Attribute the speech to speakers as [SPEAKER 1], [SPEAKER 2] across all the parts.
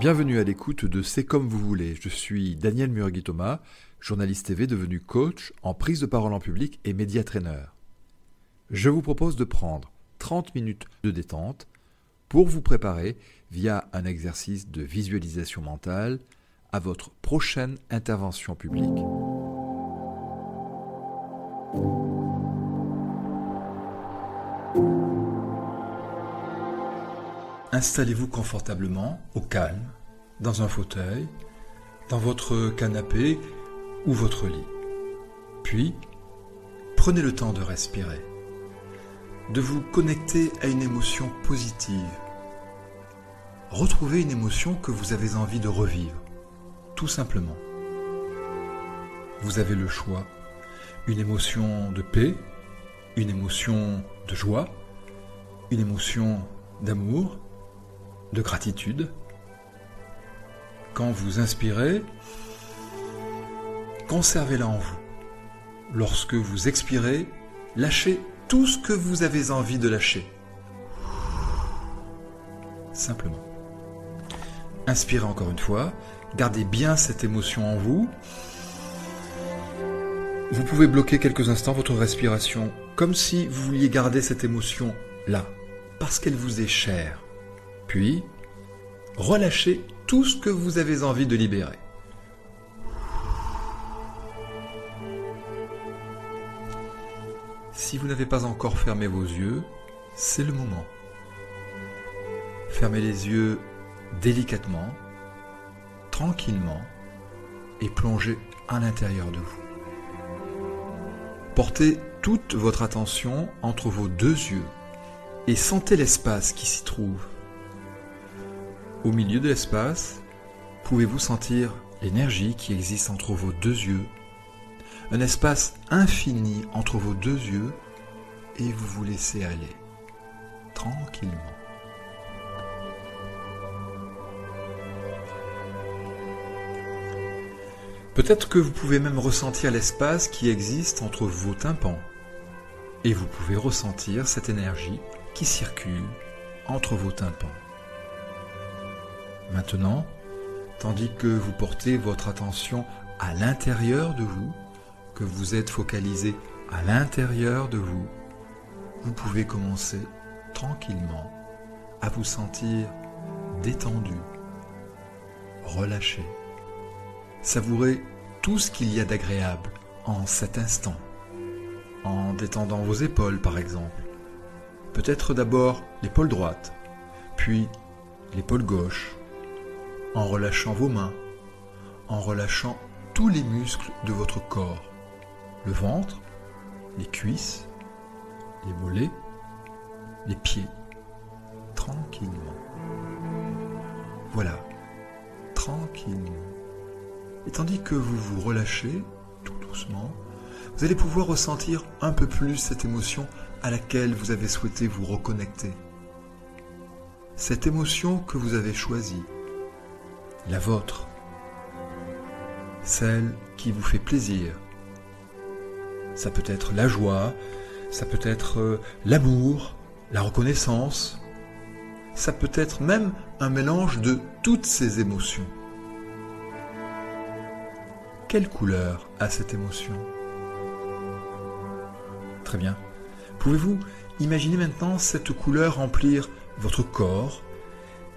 [SPEAKER 1] Bienvenue à l'écoute de C'est comme vous voulez. Je suis Daniel Murgui-Thomas, journaliste TV devenu coach en prise de parole en public et média trainer. Je vous propose de prendre 30 minutes de détente pour vous préparer via un exercice de visualisation mentale à votre prochaine intervention publique. Installez-vous confortablement, au calme, dans un fauteuil, dans votre canapé ou votre lit. Puis, prenez le temps de respirer, de vous connecter à une émotion positive. Retrouvez une émotion que vous avez envie de revivre, tout simplement. Vous avez le choix, une émotion de paix, une émotion de joie, une émotion d'amour, de gratitude. Quand vous inspirez, conservez-la en vous. Lorsque vous expirez, lâchez tout ce que vous avez envie de lâcher. Simplement. Inspirez encore une fois, gardez bien cette émotion en vous. Vous pouvez bloquer quelques instants votre respiration, comme si vous vouliez garder cette émotion là, parce qu'elle vous est chère. Puis, relâchez tout ce que vous avez envie de libérer. Si vous n'avez pas encore fermé vos yeux, c'est le moment. Fermez les yeux délicatement, tranquillement, et plongez à l'intérieur de vous. Portez toute votre attention entre vos deux yeux et sentez l'espace qui s'y trouve. Au milieu de l'espace, pouvez-vous sentir l'énergie qui existe entre vos deux yeux, un espace infini entre vos deux yeux, et vous vous laissez aller, tranquillement. Peut-être que vous pouvez même ressentir l'espace qui existe entre vos tympans, et vous pouvez ressentir cette énergie qui circule entre vos tympans. Maintenant, tandis que vous portez votre attention à l'intérieur de vous, que vous êtes focalisé à l'intérieur de vous, vous pouvez commencer tranquillement à vous sentir détendu, relâché. Savourez tout ce qu'il y a d'agréable en cet instant, en détendant vos épaules par exemple. Peut-être d'abord l'épaule droite, puis l'épaule gauche, en relâchant vos mains, en relâchant tous les muscles de votre corps, le ventre, les cuisses, les mollets, les pieds, tranquillement. Voilà, tranquillement. Et tandis que vous vous relâchez, tout doucement, vous allez pouvoir ressentir un peu plus cette émotion à laquelle vous avez souhaité vous reconnecter. Cette émotion que vous avez choisie, la vôtre, celle qui vous fait plaisir. Ça peut être la joie, ça peut être l'amour, la reconnaissance, ça peut être même un mélange de toutes ces émotions. Quelle couleur a cette émotion ? Très bien. Pouvez-vous imaginer maintenant cette couleur remplir votre corps ?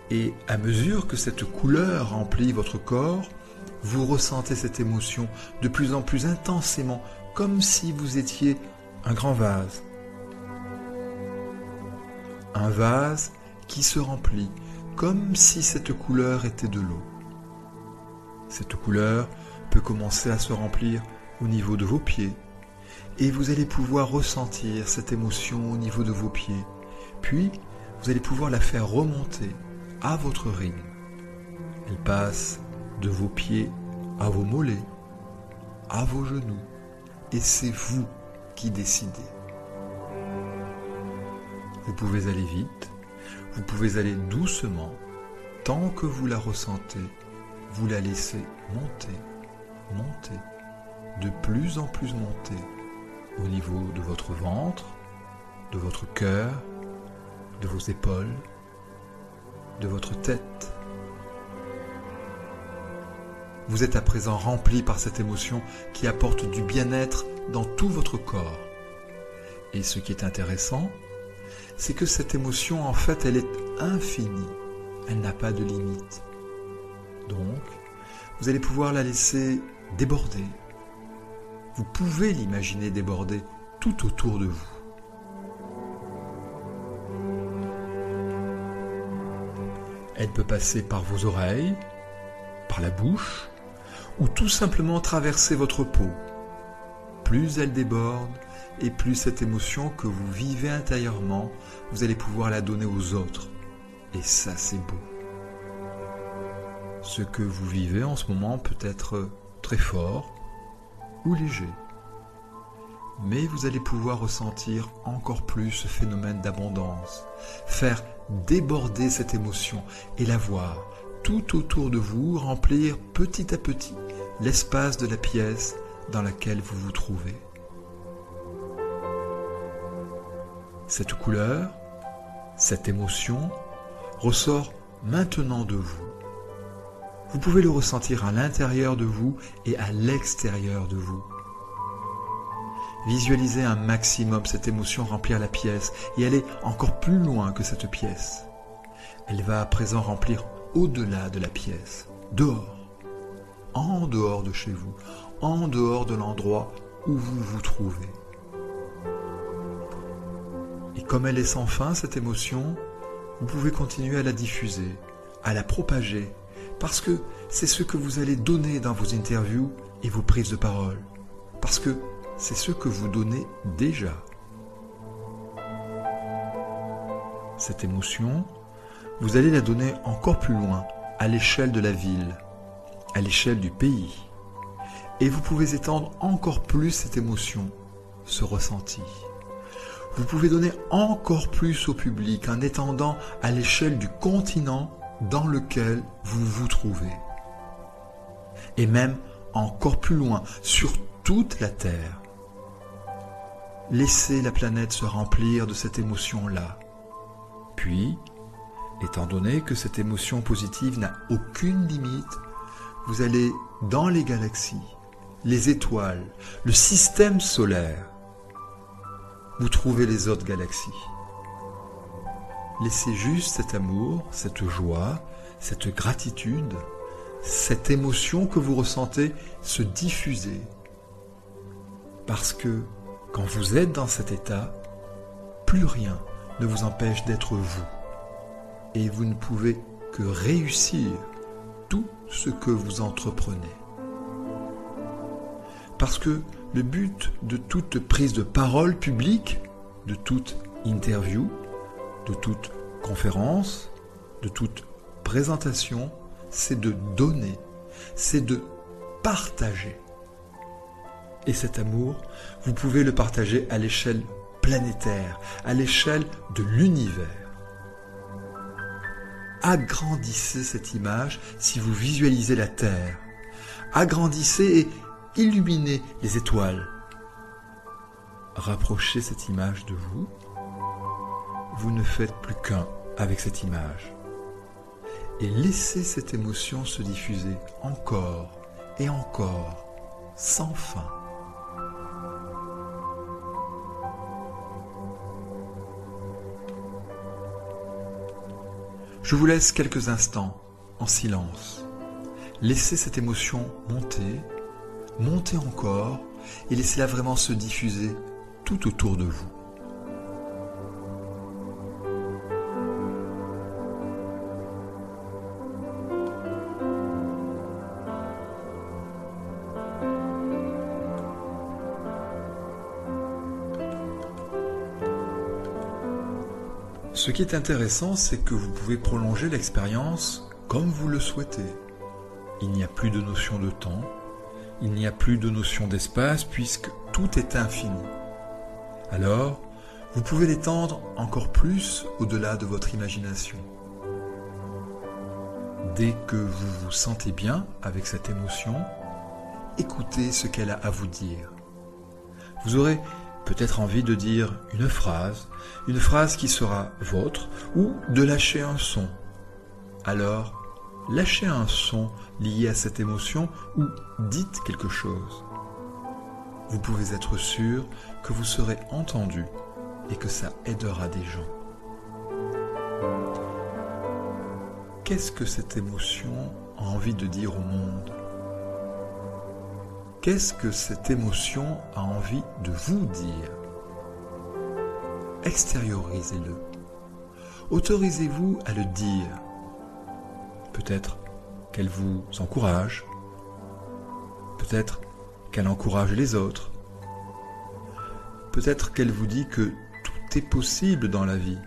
[SPEAKER 1] Et à mesure que cette couleur remplit votre corps, vous ressentez cette émotion de plus en plus intensément, comme si vous étiez un grand vase. Un vase qui se remplit, comme si cette couleur était de l'eau. Cette couleur peut commencer à se remplir au niveau de vos pieds, et vous allez pouvoir ressentir cette émotion au niveau de vos pieds. Puis, vous allez pouvoir la faire remonter à votre rythme. Elle passe de vos pieds à vos mollets, à vos genoux, et c'est vous qui décidez. Vous pouvez aller vite, vous pouvez aller doucement, tant que vous la ressentez, vous la laissez monter, monter, de plus en plus monter, au niveau de votre ventre, de votre cœur, de vos épaules, de votre tête, Vous êtes à présent rempli par cette émotion qui apporte du bien-être dans tout votre corps. Et ce qui est intéressant, c'est que cette émotion, en fait, elle est infinie. Elle n'a pas de limite. Donc, vous allez pouvoir la laisser déborder. Vous pouvez l'imaginer déborder tout autour de vous. Elle peut passer par vos oreilles, par la bouche, ou tout simplement traverser votre peau. Plus elle déborde, et plus cette émotion que vous vivez intérieurement, vous allez pouvoir la donner aux autres. Et ça, c'est beau. Ce que vous vivez en ce moment peut être très fort ou léger. Mais vous allez pouvoir ressentir encore plus ce phénomène d'abondance, faire déborder cette émotion et la voir tout autour de vous remplir petit à petit l'espace de la pièce dans laquelle vous vous trouvez. Cette couleur, cette émotion ressort maintenant de vous. Vous pouvez le ressentir à l'intérieur de vous et à l'extérieur de vous. Visualisez un maximum cette émotion remplir la pièce et aller encore plus loin que cette pièce. Elle va à présent remplir au-delà de la pièce, dehors, en dehors de chez vous, en dehors de l'endroit où vous vous trouvez. Et comme elle est sans fin, cette émotion, vous pouvez continuer à la diffuser, à la propager, parce que c'est ce que vous allez donner dans vos interviews et vos prises de parole, parce que c'est ce que vous donnez déjà. Cette émotion, vous allez la donner encore plus loin, à l'échelle de la ville, à l'échelle du pays. Et vous pouvez étendre encore plus cette émotion, ce ressenti. Vous pouvez donner encore plus au public en étendant à l'échelle du continent dans lequel vous vous trouvez. Et même encore plus loin, sur toute la Terre. Laissez la planète se remplir de cette émotion-là. Puis, étant donné que cette émotion positive n'a aucune limite, vous allez dans les galaxies, les étoiles, le système solaire. Vous trouvez les autres galaxies. Laissez juste cet amour, cette joie, cette gratitude, cette émotion que vous ressentez se diffuser. Parce que quand vous êtes dans cet état, plus rien ne vous empêche d'être vous. Et vous ne pouvez que réussir tout ce que vous entreprenez. Parce que le but de toute prise de parole publique, de toute interview, de toute conférence, de toute présentation, c'est de donner, c'est de partager. Et cet amour, vous pouvez le partager à l'échelle planétaire, à l'échelle de l'univers. Agrandissez cette image si vous visualisez la Terre. Agrandissez et illuminez les étoiles. Rapprochez cette image de vous. Vous ne faites plus qu'un avec cette image. Et laissez cette émotion se diffuser encore et encore, sans fin. Je vous laisse quelques instants en silence. Laissez cette émotion monter, monter encore et laissez-la vraiment se diffuser tout autour de vous. Ce qui est intéressant, c'est que vous pouvez prolonger l'expérience comme vous le souhaitez. Il n'y a plus de notion de temps, il n'y a plus de notion d'espace puisque tout est infini. Alors, vous pouvez l'étendre encore plus au-delà de votre imagination. Dès que vous vous sentez bien avec cette émotion, écoutez ce qu'elle a à vous dire. Vous aurez peut-être envie de dire une phrase qui sera vôtre, ou de lâcher un son. Alors, lâchez un son lié à cette émotion ou dites quelque chose. Vous pouvez être sûr que vous serez entendu et que ça aidera des gens. Qu'est-ce que cette émotion a envie de dire au monde? Qu'est-ce que cette émotion a envie de vous dire? Extériorisez-le. Autorisez-vous à le dire. Peut-être qu'elle vous encourage. Peut-être qu'elle encourage les autres. Peut-être qu'elle vous dit que tout est possible dans la vie.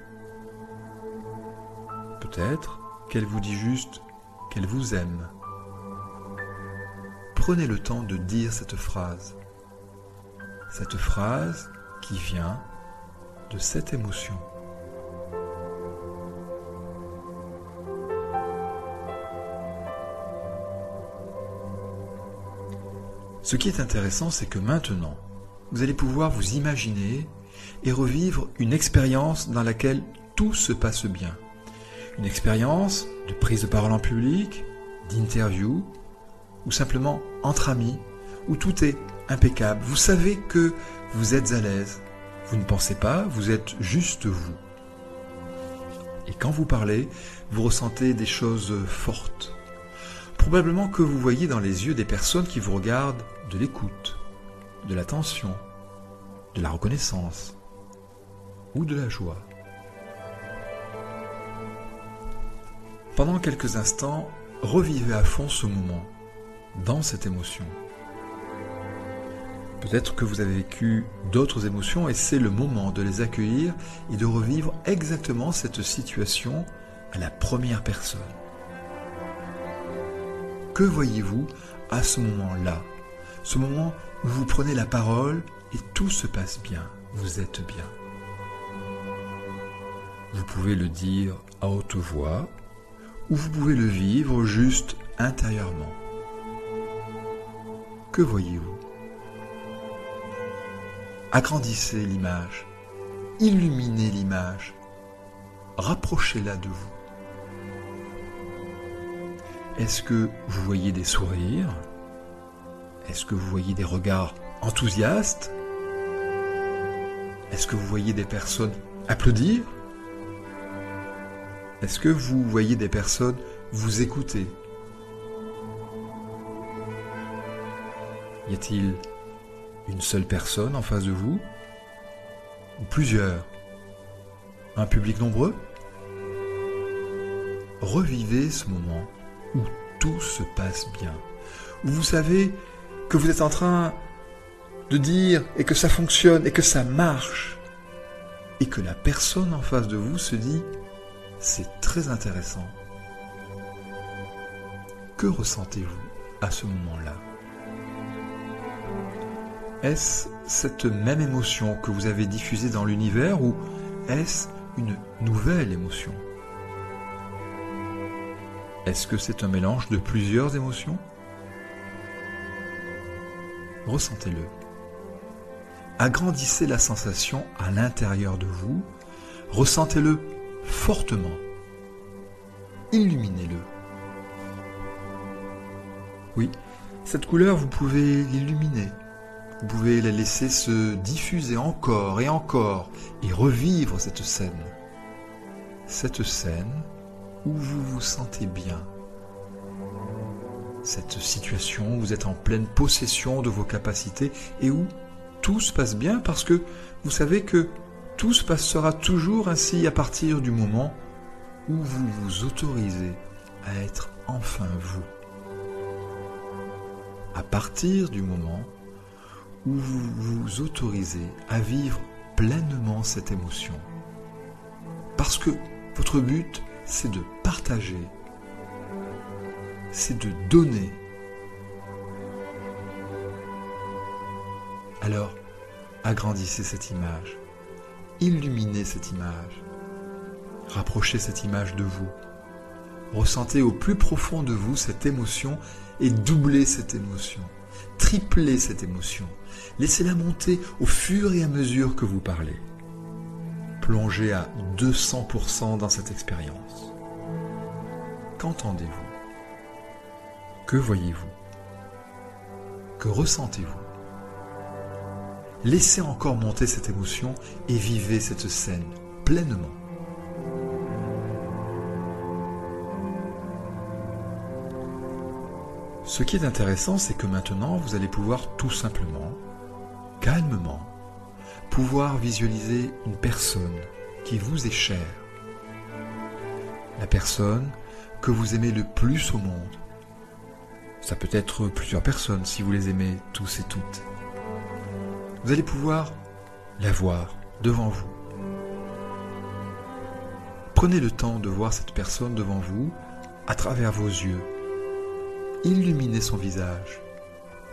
[SPEAKER 1] Peut-être qu'elle vous dit juste qu'elle vous aime. Prenez le temps de dire cette phrase qui vient de cette émotion. Ce qui est intéressant, c'est que maintenant, vous allez pouvoir vous imaginer et revivre une expérience dans laquelle tout se passe bien. Une expérience de prise de parole en public, d'interview, ou simplement entre amis, où tout est impeccable. Vous savez que vous êtes à l'aise. Vous ne pensez pas, vous êtes juste vous. Et quand vous parlez, vous ressentez des choses fortes. Probablement que vous voyez dans les yeux des personnes qui vous regardent de l'écoute, de l'attention, de la reconnaissance ou de la joie. Pendant quelques instants, revivez à fond ce moment, dans cette émotion. Peut-être que vous avez vécu d'autres émotions et c'est le moment de les accueillir et de revivre exactement cette situation à la première personne. Que voyez-vous à ce moment-là? Ce moment où vous prenez la parole et tout se passe bien, vous êtes bien. Vous pouvez le dire à haute voix ou vous pouvez le vivre juste intérieurement. Que voyez-vous? Agrandissez l'image, illuminez l'image, rapprochez-la de vous. Est-ce que vous voyez des sourires? Est-ce que vous voyez des regards enthousiastes? Est-ce que vous voyez des personnes applaudir? Est-ce que vous voyez des personnes vous écouter? Y a-t-il une seule personne en face de vous? Ou plusieurs? Un public nombreux? Revivez ce moment où tout se passe bien, où vous savez que vous êtes en train de dire et que ça fonctionne et que ça marche, et que la personne en face de vous se dit « c'est très intéressant ». Que ressentez-vous à ce moment-là? Est-ce cette même émotion que vous avez diffusée dans l'univers ou est-ce une nouvelle émotion? Est-ce que c'est un mélange de plusieurs émotions? Ressentez-le. Agrandissez la sensation à l'intérieur de vous. Ressentez-le fortement. Illuminez-le. Oui, cette couleur, vous pouvez l'illuminer. Vous pouvez la laisser se diffuser encore et revivre cette scène. Cette scène où vous vous sentez bien. Cette situation où vous êtes en pleine possession de vos capacités et où tout se passe bien parce que vous savez que tout se passera toujours ainsi à partir du moment où vous vous autorisez à être enfin vous. À partir du moment où vous vous autorisez à vivre pleinement cette émotion. Parce que votre but, c'est de partager, c'est de donner. Alors, agrandissez cette image, illuminez cette image, rapprochez cette image de vous, ressentez au plus profond de vous cette émotion et doublez cette émotion, triplez cette émotion, laissez-la monter au fur et à mesure que vous parlez. Plongez à 200% dans cette expérience. Qu'entendez-vous? Que voyez-vous? Que ressentez-vous? Laissez encore monter cette émotion et vivez cette scène pleinement. Ce qui est intéressant, c'est que maintenant, vous allez pouvoir tout simplement, calmement, pouvoir visualiser une personne qui vous est chère. La personne que vous aimez le plus au monde. Ça peut être plusieurs personnes si vous les aimez tous et toutes. Vous allez pouvoir la voir devant vous. Prenez le temps de voir cette personne devant vous à travers vos yeux. Illuminez son visage,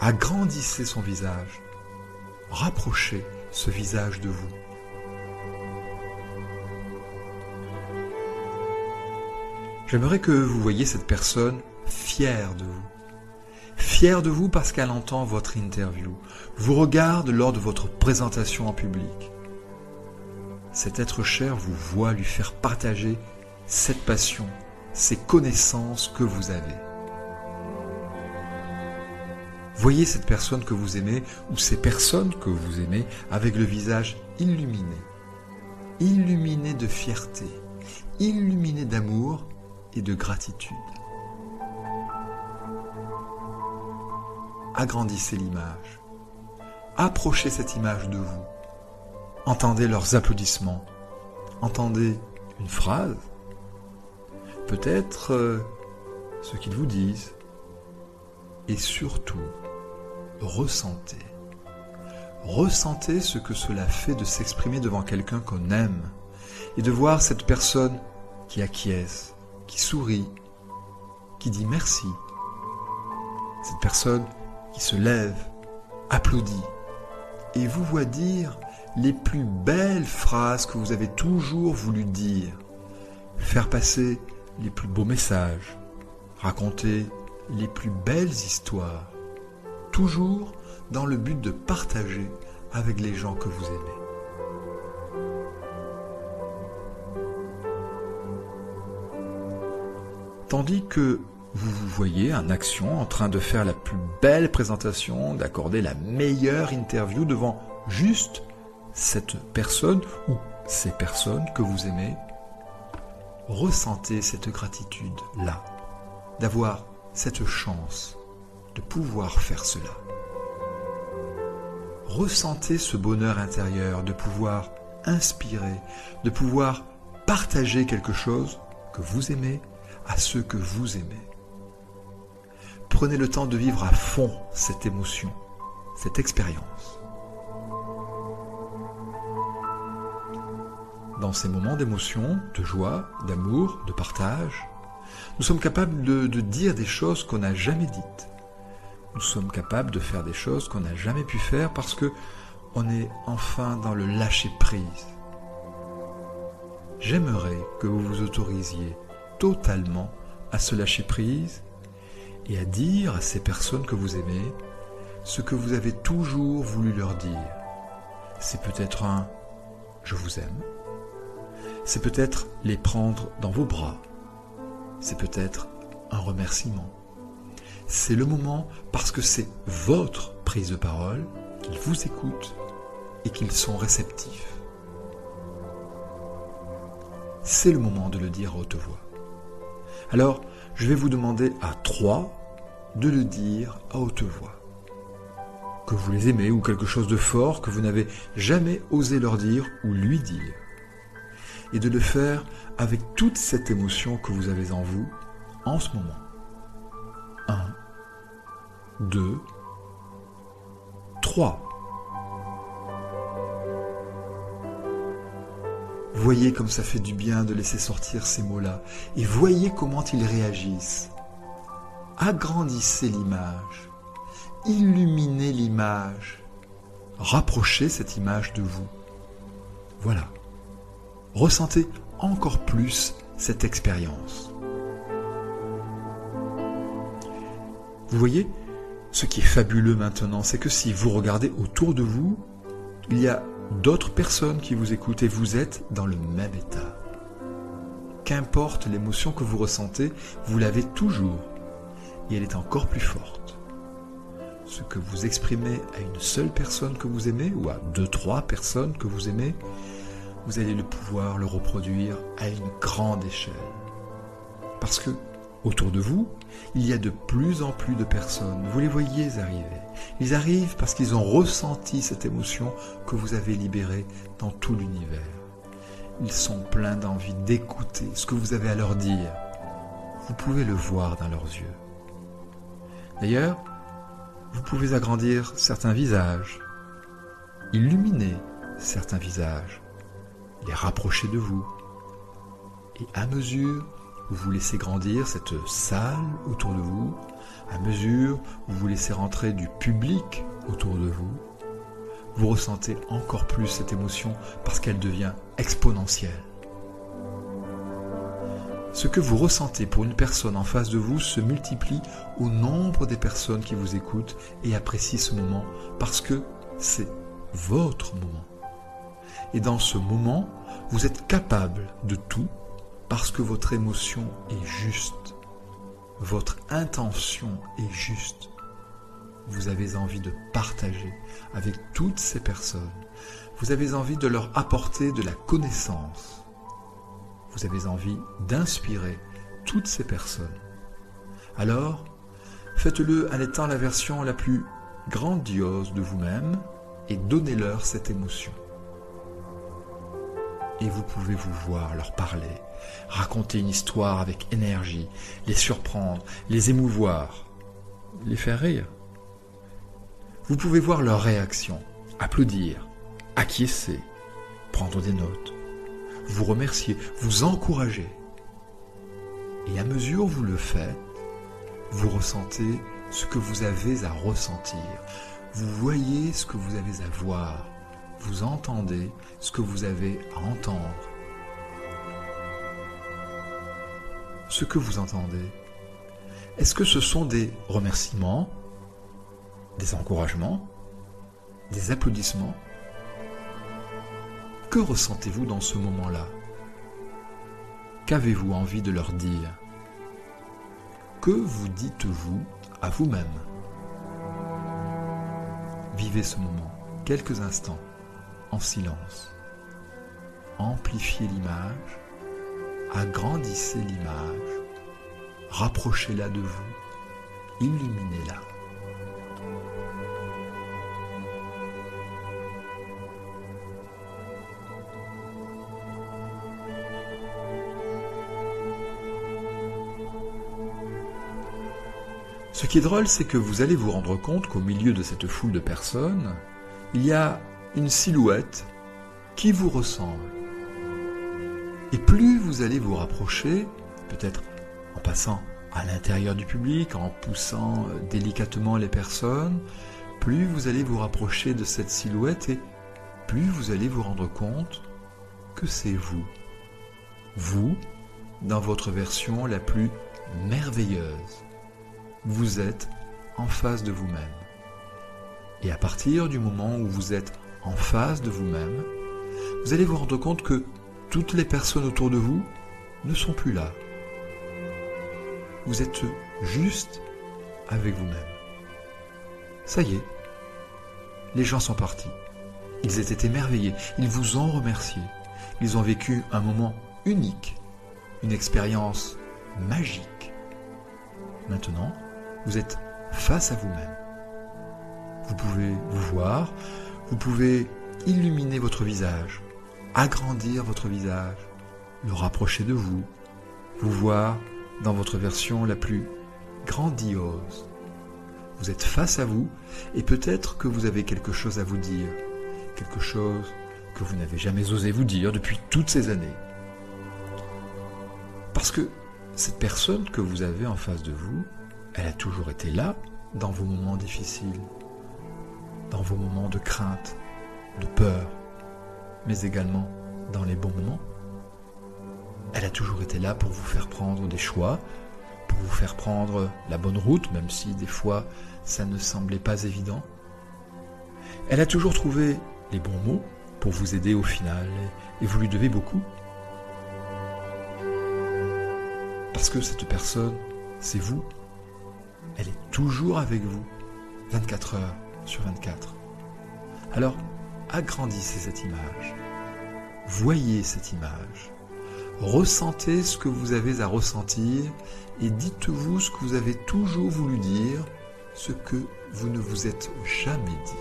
[SPEAKER 1] agrandissez son visage, rapprochez ce visage de vous. J'aimerais que vous voyiez cette personne fière de vous. Fière de vous parce qu'elle entend votre interview, vous regarde lors de votre présentation en public. Cet être cher vous voit lui faire partager cette passion, ces connaissances que vous avez. Voyez cette personne que vous aimez ou ces personnes que vous aimez avec le visage illuminé. Illuminé de fierté, illuminé d'amour et de gratitude. Agrandissez l'image. Approchez cette image de vous. Entendez leurs applaudissements. Entendez une phrase. Peut-être ce qu'ils vous disent. Et surtout, ressentez. Ressentez ce que cela fait de s'exprimer devant quelqu'un qu'on aime et de voir cette personne qui acquiesce, qui sourit, qui dit merci. Cette personne qui se lève, applaudit et vous voit dire les plus belles phrases que vous avez toujours voulu dire, faire passer les plus beaux messages, raconter les plus belles histoires, toujours dans le but de partager avec les gens que vous aimez. Tandis que vous vous voyez en action en train de faire la plus belle présentation, d'accorder la meilleure interview devant juste cette personne ou ces personnes que vous aimez, ressentez cette gratitude-là, d'avoir cette chance de pouvoir faire cela. Ressentez ce bonheur intérieur de pouvoir inspirer, de pouvoir partager quelque chose que vous aimez à ceux que vous aimez. Prenez le temps de vivre à fond cette émotion, cette expérience. Dans ces moments d'émotion, de joie, d'amour, de partage, nous sommes capables de dire des choses qu'on n'a jamais dites. Nous sommes capables de faire des choses qu'on n'a jamais pu faire parce que on est enfin dans le lâcher-prise. J'aimerais que vous vous autorisiez totalement à se lâcher prise et à dire à ces personnes que vous aimez ce que vous avez toujours voulu leur dire. C'est peut-être un « je vous aime », c'est peut-être les prendre dans vos bras, c'est peut-être un remerciement. C'est le moment parce que c'est votre prise de parole, qu'ils vous écoutent et qu'ils sont réceptifs. C'est le moment de le dire à haute voix. Alors, je vais vous demander à 3 de le dire à haute voix. Que vous les aimez ou quelque chose de fort que vous n'avez jamais osé leur dire ou lui dire. Et de le faire avec toute cette émotion que vous avez en vous en ce moment. 1, 2, 3. Voyez comme ça fait du bien de laisser sortir ces mots-là et voyez comment ils réagissent. Agrandissez l'image, illuminez l'image, rapprochez cette image de vous. Voilà. Ressentez encore plus cette expérience. Vous voyez, ce qui est fabuleux maintenant, c'est que si vous regardez autour de vous, il y a d'autres personnes qui vous écoutent et vous êtes dans le même état. Qu'importe l'émotion que vous ressentez, vous l'avez toujours. et elle est encore plus forte. Ce que vous exprimez à une seule personne que vous aimez, ou à 2-3 personnes que vous aimez, vous allez pouvoir le reproduire à une grande échelle. Parce que, autour de vous, il y a de plus en plus de personnes, vous les voyez arriver. Ils arrivent parce qu'ils ont ressenti cette émotion que vous avez libérée dans tout l'univers. Ils sont pleins d'envie d'écouter ce que vous avez à leur dire. Vous pouvez le voir dans leurs yeux. D'ailleurs, vous pouvez agrandir certains visages, illuminer certains visages, les rapprocher de vous. Et à mesure où vous laissez grandir cette salle autour de vous, à mesure où vous laissez rentrer du public autour de vous, vous ressentez encore plus cette émotion parce qu'elle devient exponentielle. Ce que vous ressentez pour une personne en face de vous se multiplie au nombre des personnes qui vous écoutent et apprécient ce moment parce que c'est votre moment. Et dans ce moment, vous êtes capable de tout parce que votre émotion est juste. Votre intention est juste. Vous avez envie de partager avec toutes ces personnes. Vous avez envie de leur apporter de la connaissance. Vous avez envie d'inspirer toutes ces personnes. Alors, faites-le en étant la version la plus grandiose de vous-même et donnez-leur cette émotion. Et vous pouvez vous voir leur parler, raconter une histoire avec énergie, les surprendre, les émouvoir, les faire rire. Vous pouvez voir leurs réactions, applaudir, acquiescer, prendre des notes, vous remercier, vous encourager. Et à mesure où vous le faites, vous ressentez ce que vous avez à ressentir. Vous voyez ce que vous avez à voir. Vous entendez ce que vous avez à entendre. Ce que vous entendez, est-ce que ce sont des remerciements, des encouragements, des applaudissements? Que ressentez-vous dans ce moment-là? Qu'avez-vous envie de leur dire? Que vous dites-vous à vous-même? Vivez ce moment, quelques instants, en silence. Amplifiez l'image, agrandissez l'image, rapprochez-la de vous, illuminez-la. Ce qui est drôle, c'est que vous allez vous rendre compte qu'au milieu de cette foule de personnes, il y a une silhouette qui vous ressemble. Et plus vous allez vous rapprocher, peut-être en passant à l'intérieur du public, en poussant délicatement les personnes, plus vous allez vous rapprocher de cette silhouette et plus vous allez vous rendre compte que c'est vous. Vous, dans votre version la plus merveilleuse. Vous êtes en face de vous-même. Et à partir du moment où vous êtes en face de vous-même, vous allez vous rendre compte que toutes les personnes autour de vous ne sont plus là. Vous êtes juste avec vous-même. Ça y est, les gens sont partis. Ils étaient émerveillés, ils vous ont remercié. Ils ont vécu un moment unique, une expérience magique. Maintenant, vous êtes face à vous-même. Vous pouvez vous voir, vous pouvez illuminer votre visage, agrandir votre visage, le rapprocher de vous, vous voir dans votre version la plus grandiose. Vous êtes face à vous et peut-être que vous avez quelque chose à vous dire, quelque chose que vous n'avez jamais osé vous dire depuis toutes ces années. Parce que cette personne que vous avez en face de vous, elle a toujours été là dans vos moments difficiles, dans vos moments de crainte, de peur, mais également dans les bons moments. Elle a toujours été là pour vous faire prendre des choix, pour vous faire prendre la bonne route, même si des fois ça ne semblait pas évident. Elle a toujours trouvé les bons mots pour vous aider au final, et vous lui devez beaucoup. Parce que cette personne, c'est vous. Elle est toujours avec vous, 24 heures sur 24. Alors, agrandissez cette image. Voyez cette image. Ressentez ce que vous avez à ressentir et dites-vous ce que vous avez toujours voulu dire, ce que vous ne vous êtes jamais dit.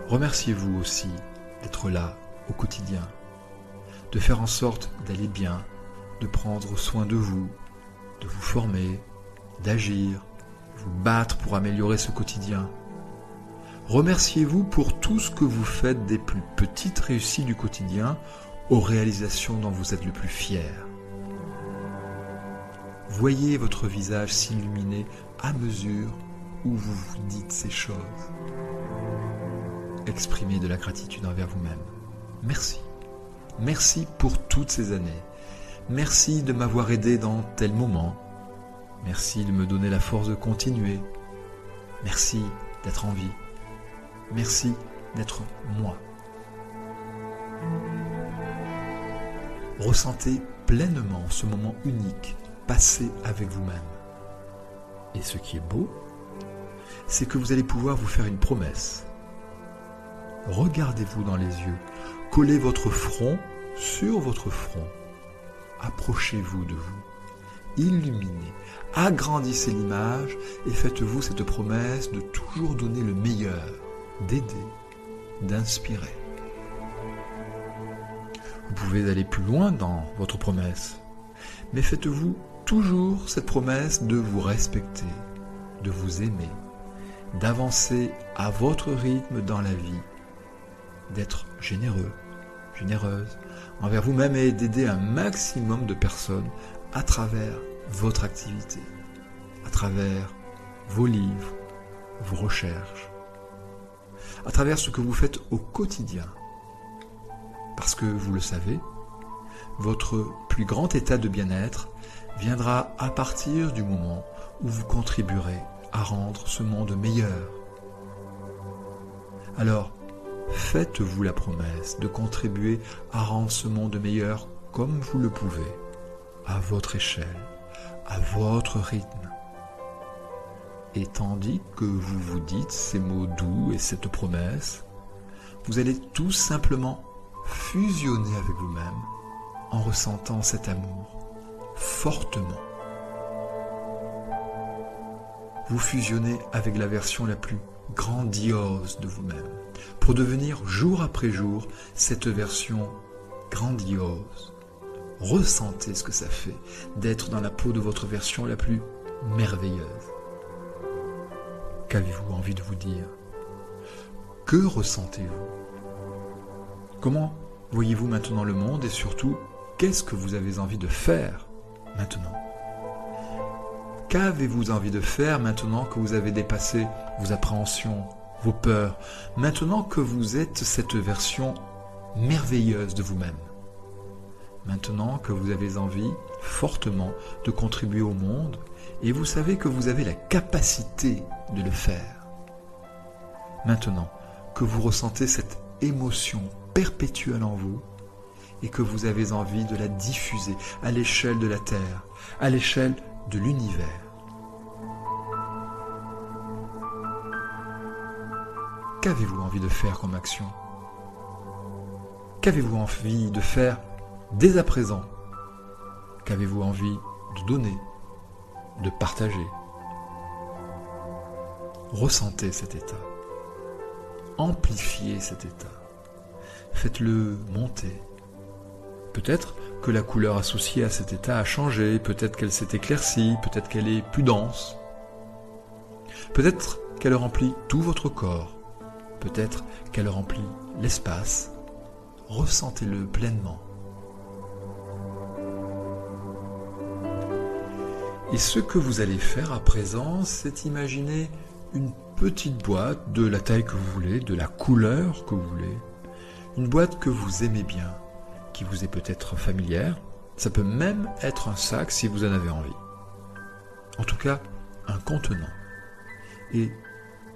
[SPEAKER 1] Remerciez-vous aussi d'être là au quotidien, de faire en sorte d'aller bien, de prendre soin de vous former, d'agir, vous battre pour améliorer ce quotidien. Remerciez-vous pour tout ce que vous faites des plus petites réussites du quotidien aux réalisations dont vous êtes le plus fier. Voyez votre visage s'illuminer à mesure où vous vous dites ces choses. Exprimez de la gratitude envers vous-même. Merci. Merci pour toutes ces années. Merci de m'avoir aidé dans tel moment. Merci de me donner la force de continuer. Merci d'être en vie. Merci d'être moi. Ressentez pleinement ce moment unique passé avec vous-même. Et ce qui est beau, c'est que vous allez pouvoir vous faire une promesse. Regardez-vous dans les yeux, collez votre front sur votre front. Approchez-vous de vous, illuminez, agrandissez l'image et faites-vous cette promesse de toujours donner le meilleur, d'aider, d'inspirer. Vous pouvez aller plus loin dans votre promesse, mais faites-vous toujours cette promesse de vous respecter, de vous aimer, d'avancer à votre rythme dans la vie, d'être généreux, généreuse envers vous-même et d'aider un maximum de personnes à travers votre activité, à travers vos livres, vos recherches, à travers ce que vous faites au quotidien. Parce que, vous le savez, votre plus grand état de bien-être viendra à partir du moment où vous contribuerez à rendre ce monde meilleur. Alors, faites-vous la promesse de contribuer à rendre ce monde meilleur comme vous le pouvez, à votre échelle, à votre rythme. Et tandis que vous vous dites ces mots doux et cette promesse, vous allez tout simplement fusionner avec vous-même en ressentant cet amour fortement. Vous fusionnez avec la version la plus grandiose de vous-même pour devenir jour après jour cette version grandiose. Ressentez ce que ça fait d'être dans la peau de votre version la plus merveilleuse. Qu'avez-vous envie de vous dire? Que ressentez-vous? Comment voyez-vous maintenant le monde et surtout, qu'est-ce que vous avez envie de faire maintenant? Qu'avez-vous envie de faire maintenant que vous avez dépassé vos appréhensions, vos peurs, maintenant que vous êtes cette version merveilleuse de vous-même? Maintenant que vous avez envie fortement de contribuer au monde et vous savez que vous avez la capacité de le faire. Maintenant que vous ressentez cette émotion perpétuelle en vous et que vous avez envie de la diffuser à l'échelle de la Terre, à l'échelle de l'univers. Qu'avez-vous envie de faire comme action? Qu'avez-vous envie de faire dès à présent? Qu'avez-vous envie de donner, de partager? Ressentez cet état. Amplifiez cet état. Faites-le monter. Peut-être que la couleur associée à cet état a changé, peut-être qu'elle s'est éclaircie, peut-être qu'elle est plus dense. Peut-être qu'elle remplit tout votre corps, peut-être qu'elle remplit l'espace. Ressentez-le pleinement. Et ce que vous allez faire à présent, c'est imaginer une petite boîte de la taille que vous voulez, de la couleur que vous voulez, une boîte que vous aimez bien, qui vous est peut-être familière, ça peut même être un sac si vous en avez envie. En tout cas, un contenant. Et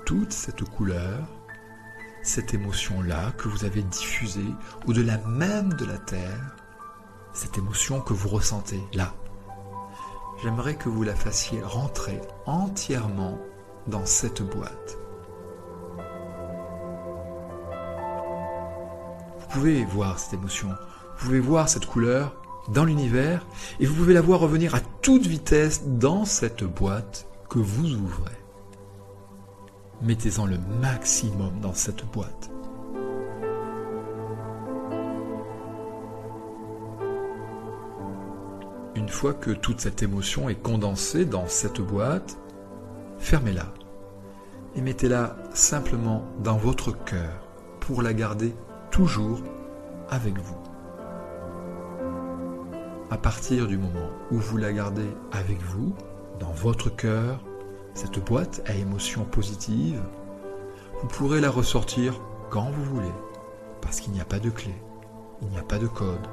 [SPEAKER 1] toute cette couleur, cette émotion-là que vous avez diffusée au-delà même de la terre, cette émotion que vous ressentez là, j'aimerais que vous la fassiez rentrer entièrement dans cette boîte. Vous pouvez voir cette émotion, vous pouvez voir cette couleur dans l'univers et vous pouvez la voir revenir à toute vitesse dans cette boîte que vous ouvrez. Mettez-en le maximum dans cette boîte. Une fois que toute cette émotion est condensée dans cette boîte, fermez-la et mettez-la simplement dans votre cœur pour la garder toujours avec vous. À partir du moment où vous la gardez avec vous, dans votre cœur, cette boîte à émotions positives, vous pourrez la ressortir quand vous voulez, parce qu'il n'y a pas de clé, il n'y a pas de code.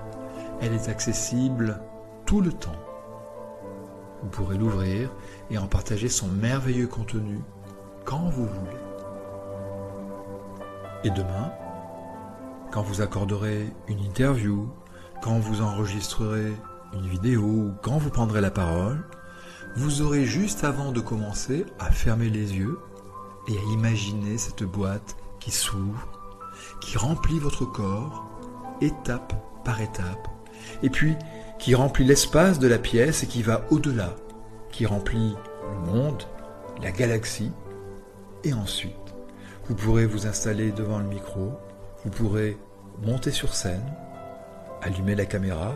[SPEAKER 1] Elle est accessible tout le temps. Vous pourrez l'ouvrir et en partager son merveilleux contenu quand vous voulez. Et demain, quand vous accorderez une interview, quand vous enregistrerez une vidéo ou quand vous prendrez la parole, vous aurez juste avant de commencer à fermer les yeux et à imaginer cette boîte qui s'ouvre, qui remplit votre corps, étape par étape, et puis qui remplit l'espace de la pièce et qui va au-delà, qui remplit le monde, la galaxie, et ensuite, vous pourrez vous installer devant le micro, vous pourrez monter sur scène, allumer la caméra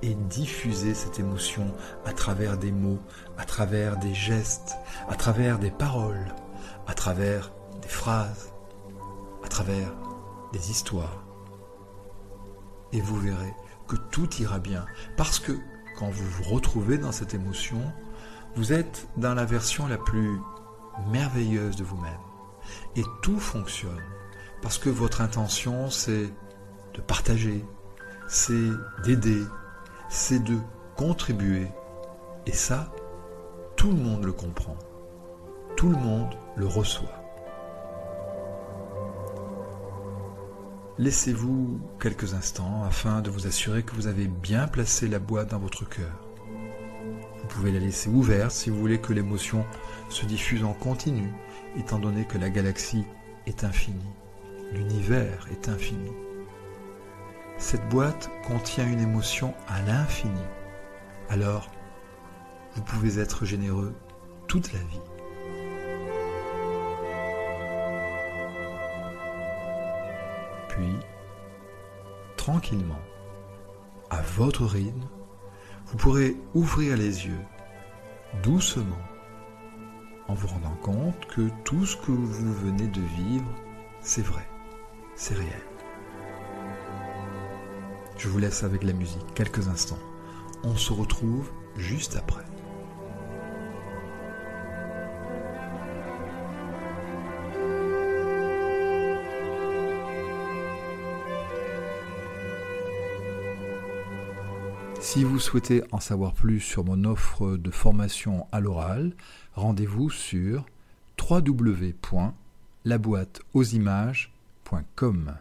[SPEAKER 1] et diffuser cette émotion à travers des mots, à travers des gestes, à travers des paroles, à travers des phrases, à travers des histoires. Et vous verrez que tout ira bien, parce que quand vous vous retrouvez dans cette émotion, vous êtes dans la version la plus merveilleuse de vous-même. Et tout fonctionne, parce que votre intention, c'est de partager, c'est d'aider, c'est de contribuer. Et ça, tout le monde le comprend. Tout le monde le reçoit. Laissez-vous quelques instants afin de vous assurer que vous avez bien placé la boîte dans votre cœur. Vous pouvez la laisser ouverte si vous voulez que l'émotion se diffuse en continu, étant donné que la galaxie est infinie, l'univers est infini. Cette boîte contient une émotion à l'infini. Alors, vous pouvez être généreux toute la vie. Puis, tranquillement, à votre rythme, vous pourrez ouvrir les yeux, doucement, en vous rendant compte que tout ce que vous venez de vivre, c'est vrai, c'est réel. Je vous laisse avec la musique quelques instants. On se retrouve juste après. Si vous souhaitez en savoir plus sur mon offre de formation à l'oral, rendez-vous sur www.laboîteauximages.com.